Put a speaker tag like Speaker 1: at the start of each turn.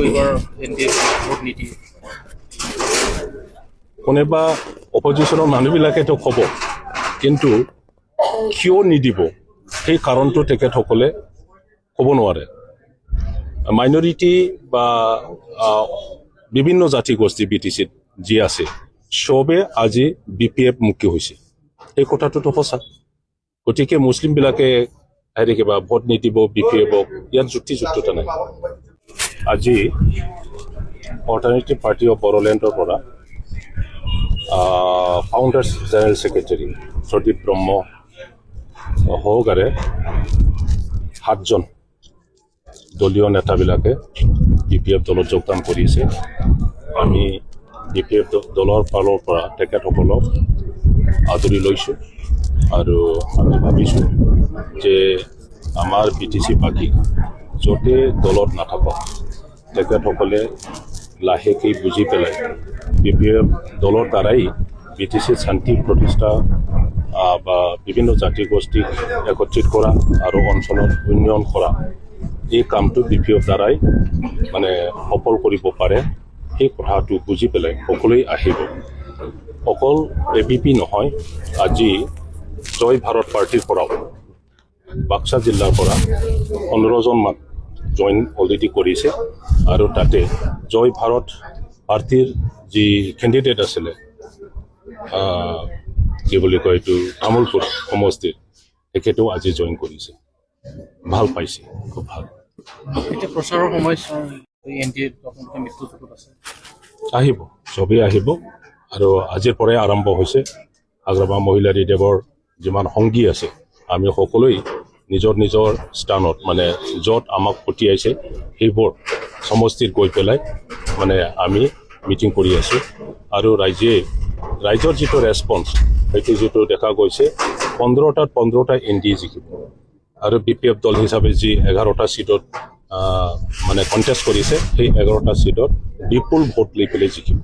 Speaker 1: এইবাৰ NDA vote নিদিয়ে?
Speaker 2: কোনোবা অপজিশ্যনৰ মানুহবিলাকেতো ক'ব, কিন্তু কিয় নিদিব সেই কাৰণটো তেখেতসকলে ক'ব নোৱাৰে। মাইনৰিটি বা বিভিন্ন জাতি গোষ্ঠী BTCত যি আছে চবে আজি BPF মুক্তি হৈছে, এই কথাটোতো সঁচা। গতিকে মুছলিমবিলাকে কিবা ভোট নিদিব BPFক, ইয়াত যুক্তিযুক্ততা নাই। আজি অল্টাৰনেটিভ পাৰ্টি অফ বড়োলেণ্ডৰ পৰা ফাউণ্ডাৰ্ছ জেনেৰেল ছেক্ৰেটাৰী প্ৰদীপ ব্ৰহ্ম সহকাৰে 7জন দলীয় নেতাবিলাকে BPF দলত যোগদান কৰিছে। আমি BPF দলৰ ফালৰ পৰা তেখেতসকলক আদৰি লৈছোঁ আৰু আমি ভাবিছোঁ যে আমাৰ BTC বাকী য'তে দলত নাথাকক তেখেতসকলে লাহেকৈ বুজি পেলাই BPF দলৰ দ্বাৰাই BTC শান্তি প্ৰতিষ্ঠা বা বিভিন্ন জাতি গোষ্ঠীক একত্ৰিত কৰা আৰু অঞ্চলত উন্নয়ন কৰা, এই কামটো BPF দ্বাৰাই মানে সফল কৰিব পাৰে। সেই কথাটো বুজি পেলাই সকলোৱে আহিব। অকল ABP নহয়, আজি জয় ভাৰত পাৰ্টিৰ পৰাও বাক্সা জিলাৰ পৰা 15জন মান জইন অলৰেডি কৰিছে আৰু তাতে জয় ভাৰত পাৰ্টিৰ যি কেণ্ডিডেট আছিলে কি বুলি কয় এইটো তামোলপুৰ সমষ্টিৰ, তেখেতেও আজি জইন কৰিছে। ভাল পাইছে, খুব ভাল।
Speaker 1: এতিয়া প্ৰচাৰৰ সময়ছোৱা NDA মৃত্যুযোগত আছে,
Speaker 2: আহিব, চবেই আহিব আৰু আজিৰ পৰাই আৰম্ভ হৈছে। আগ্ৰাবা মহিলা ৰিদেৱৰ যিমান সংগী আছে আমি সকলোৱেই নিজৰ নিজৰ স্থানত মানে য'ত আমাক পঠিয়াইছে সেইবোৰ সমষ্টিত গৈ পেলাই মানে আমি মিটিং কৰি আছোঁ আৰু ৰাইজৰ যিটো ৰেছপন্স সেইটো যিটো দেখা গৈছে 15টাত 15টা NDA জিকিব আৰু BPF দল হিচাপে যি 11টা ছিটত মানে কণ্টেষ্ট কৰিছে সেই 11টা ছিটত বিপুল ভোট লৈ পেলাই জিকিব।